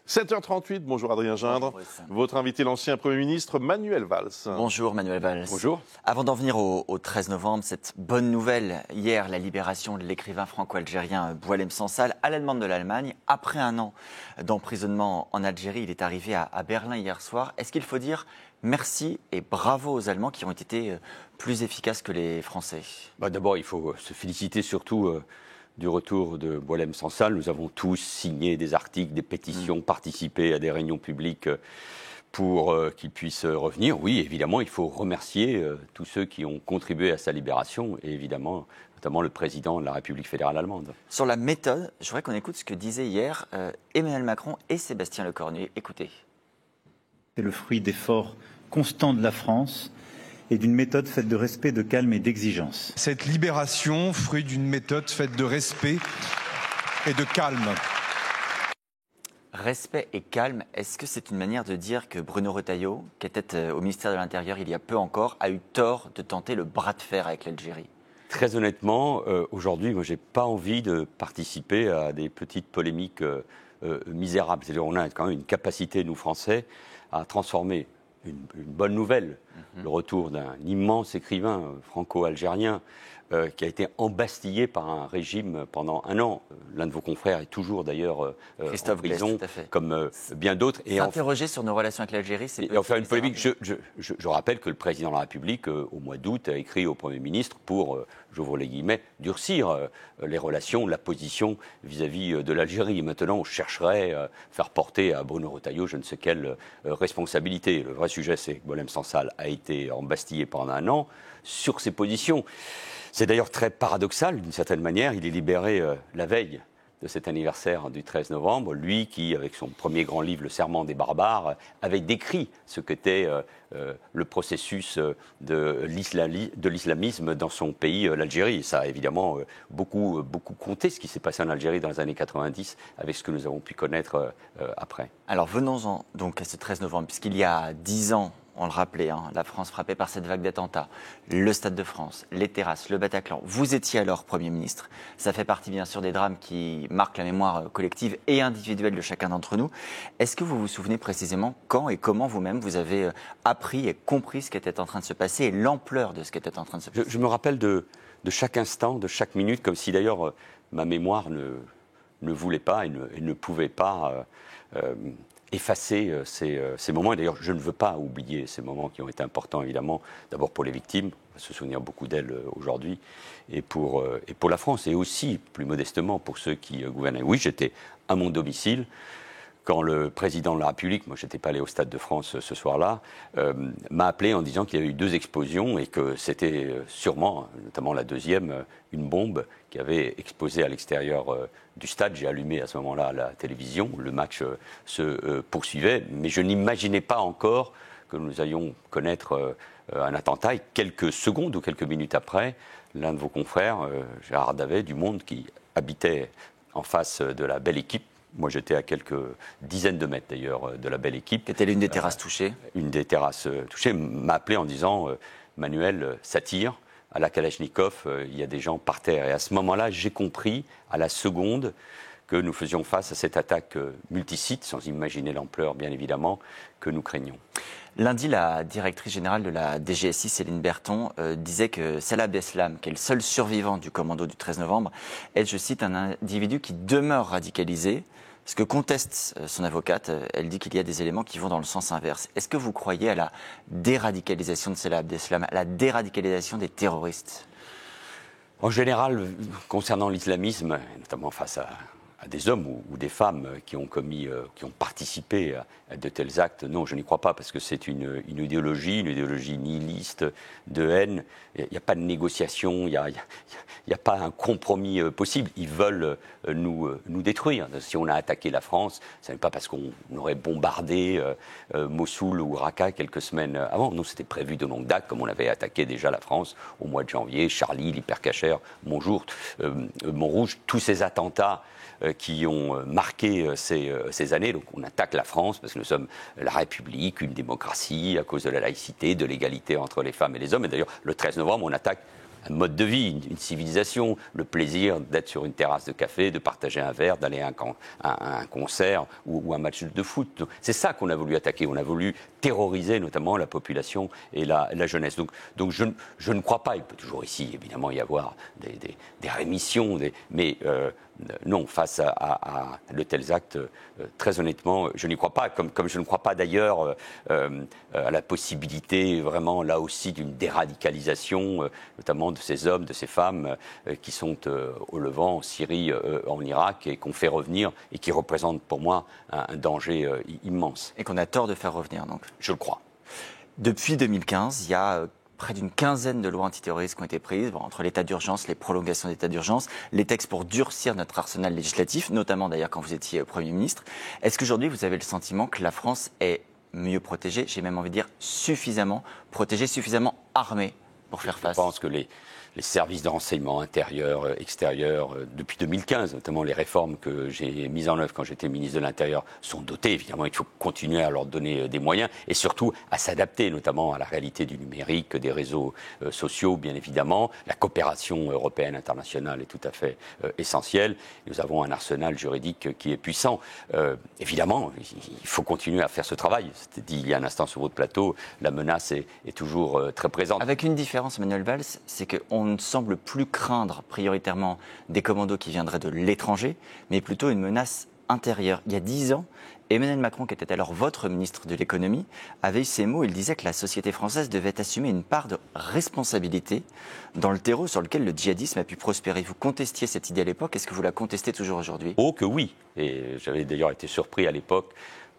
7h38, bonjour Adrien Gindre. Bonjour, votre invité, l'ancien Premier ministre Manuel Valls. Bonjour Manuel Valls. Bonjour. Avant d'en venir au 13 novembre, cette bonne nouvelle, hier, la libération de l'écrivain franco-algérien Boualem Sansal à la demande de l'Allemagne. Après un an d'emprisonnement en Algérie, il est arrivé à Berlin hier soir. Est-ce qu'il faut dire merci et bravo aux Allemands qui ont été plus efficaces que les Français? D'abord, il faut se féliciter surtout du retour de Boualem Sansal. Nous avons tous signé des articles, des pétitions, participé à des réunions publiques pour qu'il puisse revenir. Oui, évidemment, il faut remercier tous ceux qui ont contribué à sa libération et évidemment, notamment le président de la République fédérale allemande. Sur la méthode, je voudrais qu'on écoute ce que disaient hier Emmanuel Macron et Sébastien Lecornu. Écoutez. C'est le fruit d'efforts constants de la France et d'une méthode faite de respect, de calme et d'exigence. Cette libération, fruit d'une méthode faite de respect et de calme. Respect et calme, est-ce que c'est une manière de dire que Bruno Retailleau, qui était au ministère de l'Intérieur il y a peu encore, a eu tort de tenter le bras de fer avec l'Algérie? Très honnêtement, aujourd'hui, moi, je n'ai pas envie de participer à des petites polémiques misérables. C'est-à-dire on a quand même une capacité, nous Français, à transformer une bonne nouvelle, le retour d'un immense écrivain franco-algérien qui a été embastillé par un régime pendant un an. L'un de vos confrères est toujours d'ailleurs en prison, comme bien d'autres. Et s'interroger sur nos relations avec l'Algérie, c'est... Et en faire une polémique, je rappelle que le président de la République, au mois d'août, a écrit au Premier ministre pour, j'ouvre les guillemets, durcir les relations, la position vis-à-vis de l'Algérie. Et maintenant, on chercherait à faire porter à Bruno Retailleau je ne sais quelle responsabilité. Le vrai sujet, c'est que Boualem Sansal a été embastillé pendant un an sur ses positions. C'est d'ailleurs très paradoxal, d'une certaine manière. Il est libéré la veille de cet anniversaire du 13 novembre. Lui qui, avec son premier grand livre, Le Serment des barbares, avait décrit ce qu'était le processus de l'islamisme dans son pays, l'Algérie. Ça a évidemment beaucoup compté, ce qui s'est passé en Algérie dans les années 90, avec ce que nous avons pu connaître après. Alors venons-en donc à ce 13 novembre, puisqu'il y a 10 ans, on le rappelait, la France frappée par cette vague d'attentats, le Stade de France, les terrasses, le Bataclan. Vous étiez alors Premier ministre. Ça fait partie bien sûr des drames qui marquent la mémoire collective et individuelle de chacun d'entre nous. Est-ce que vous vous souvenez précisément quand et comment vous-même vous avez appris et compris ce qui était en train de se passer et l'ampleur de ce qui était en train de se passer? Je me rappelle de chaque instant, de chaque minute, comme si d'ailleurs ma mémoire ne voulait pas et ne pouvait pas effacer ces moments. Et d'ailleurs, je ne veux pas oublier ces moments qui ont été importants, évidemment, d'abord pour les victimes, on va se souvenir beaucoup d'elles aujourd'hui, et pour la France, et aussi, plus modestement, pour ceux qui gouvernaient. Oui, j'étais à mon domicile quand le président de la République, moi je n'étais pas allé au Stade de France ce soir-là, m'a appelé en disant qu'il y avait eu 2 explosions et que c'était sûrement, notamment la deuxième, une bombe qui avait explosé à l'extérieur du stade. J'ai allumé à ce moment-là la télévision, le match se poursuivait, mais je n'imaginais pas encore que nous allions connaître un attentat. Et quelques secondes ou quelques minutes après, l'un de vos confrères, Gérard Davet, du Monde, qui habitait en face de la Belle Équipe, moi, j'étais à quelques dizaines de mètres, d'ailleurs, de la Belle Équipe. C'était l'une des terrasses touchées. Une des terrasses touchées m'a appelé en disant Manuel, ça tire. À la Kalachnikov, il y a des gens par terre. Et à ce moment-là, j'ai compris, à la seconde, que nous faisions face à cette attaque multisite, sans imaginer l'ampleur, bien évidemment, que nous craignions. Lundi, la directrice générale de la DGSI, Céline Berthon, disait que Salah Abdeslam, qui est le seul survivant du commando du 13 novembre, est, je cite, un individu qui demeure radicalisé. Ce que conteste son avocate, elle dit qu'il y a des éléments qui vont dans le sens inverse. Est-ce que vous croyez à la déradicalisation de Salah Abdeslam, à la déradicalisation des terroristes? En général, concernant l'islamisme, notamment face à des hommes ou des femmes qui ont participé à de tels actes, non, je n'y crois pas, parce que c'est une idéologie nihiliste, de haine. Il n'y a pas de négociation, il n'y a pas un compromis possible. Ils veulent nous détruire. Si on a attaqué la France, ce n'est pas parce qu'on aurait bombardé Mossoul ou Raqqa quelques semaines avant. Non, c'était prévu de longue date, comme on avait attaqué déjà la France au mois de janvier, Charlie, l'Hypercacher, Montrouge, tous ces attentats qui ont marqué ces années. Donc on attaque la France parce que nous sommes la République, une démocratie, à cause de la laïcité, de l'égalité entre les femmes et les hommes. Et d'ailleurs, le 13 novembre, on attaque mode de vie, une civilisation, le plaisir d'être sur une terrasse de café, de partager un verre, d'aller à un concert ou un match de foot. C'est ça qu'on a voulu attaquer. On a voulu terroriser notamment la population et la jeunesse. Donc je ne crois pas, il peut toujours ici évidemment y avoir des rémissions, mais non, face à de tels actes, très honnêtement, je n'y crois pas, comme je ne crois pas d'ailleurs à la possibilité vraiment là aussi d'une déradicalisation, notamment de ces hommes, de ces femmes qui sont au Levant, en Syrie, en Irak, et qu'on fait revenir et qui représentent pour moi un danger immense. Et qu'on a tort de faire revenir, donc. Je le crois. Depuis 2015, il y a près d'une quinzaine de lois antiterroristes qui ont été prises, entre l'état d'urgence, les prolongations d'état d'urgence, les textes pour durcir notre arsenal législatif, notamment d'ailleurs quand vous étiez Premier ministre. Est-ce qu'aujourd'hui vous avez le sentiment que la France est mieux protégée, j'ai même envie de dire suffisamment protégée, suffisamment armée pour faire face? Je pense que les services de renseignement intérieur, extérieur, depuis 2015, notamment les réformes que j'ai mises en œuvre quand j'étais ministre de l'Intérieur, sont dotées. Évidemment, il faut continuer à leur donner des moyens et surtout à s'adapter, notamment à la réalité du numérique, des réseaux sociaux, bien évidemment. La coopération européenne internationale est tout à fait essentielle. Nous avons un arsenal juridique qui est puissant. Évidemment, il faut continuer à faire ce travail. C'était dit il y a un instant sur votre plateau, la menace est toujours très présente. Avec une différence, Manuel Valls, c'est qu'on ne semble plus craindre prioritairement des commandos qui viendraient de l'étranger, mais plutôt une menace intérieure. Il y a 10 ans, Emmanuel Macron, qui était alors votre ministre de l'économie, avait eu ces mots. Il disait que la société française devait assumer une part de responsabilité dans le terreau sur lequel le djihadisme a pu prospérer. Vous contestiez cette idée à l'époque. Est-ce que vous la contestez toujours aujourd'hui? Oh que oui. Et j'avais d'ailleurs été surpris à l'époque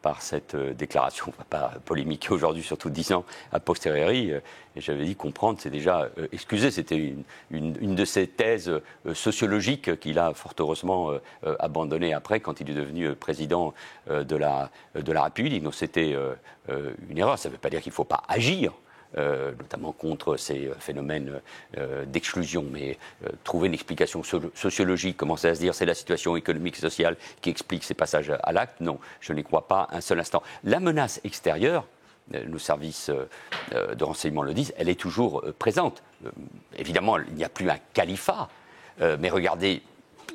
par cette déclaration. On ne va pas polémiquer aujourd'hui, surtout 10 ans a posteriori. Et j'avais dit comprendre, c'est déjà excuser. C'était une de ces thèses sociologiques qu'il a fort heureusement abandonnées après, quand il est devenu président de la République. Donc c'était une erreur. Ça ne veut pas dire qu'il ne faut pas agir, notamment contre ces phénomènes d'exclusion, mais trouver une explication sociologique, commencer à se dire c'est la situation économique et sociale qui explique ces passages à l'acte, non, je n'y crois pas un seul instant. La menace extérieure, nos services de renseignement le disent, elle est toujours présente. Évidemment, il n'y a plus un califat, mais regardez,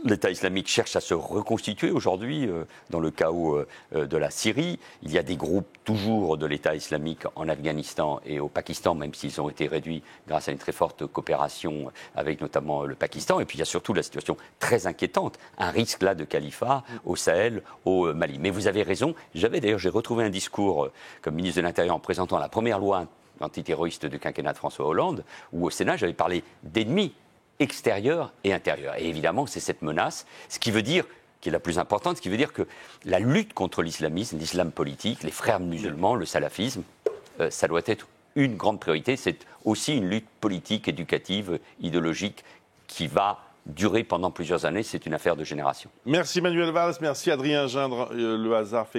l'État islamique cherche à se reconstituer aujourd'hui dans le chaos de la Syrie. Il y a des groupes toujours de l'État islamique en Afghanistan et au Pakistan, même s'ils ont été réduits grâce à une très forte coopération avec notamment le Pakistan. Et puis il y a surtout la situation très inquiétante, un risque là de califat au Sahel, au Mali. Mais vous avez raison, j'ai retrouvé un discours comme ministre de l'Intérieur en présentant la première loi antiterroriste du quinquennat de François Hollande, où au Sénat j'avais parlé d'ennemis extérieure et intérieure. Et évidemment, c'est cette menace, ce qui veut dire, qui est la plus importante, ce qui veut dire que la lutte contre l'islamisme, l'islam politique, les frères musulmans, le salafisme, ça doit être une grande priorité. C'est aussi une lutte politique, éducative, idéologique qui va durer pendant plusieurs années. C'est une affaire de génération. Merci Manuel Valls, merci Adrien Gindre. Le hasard fait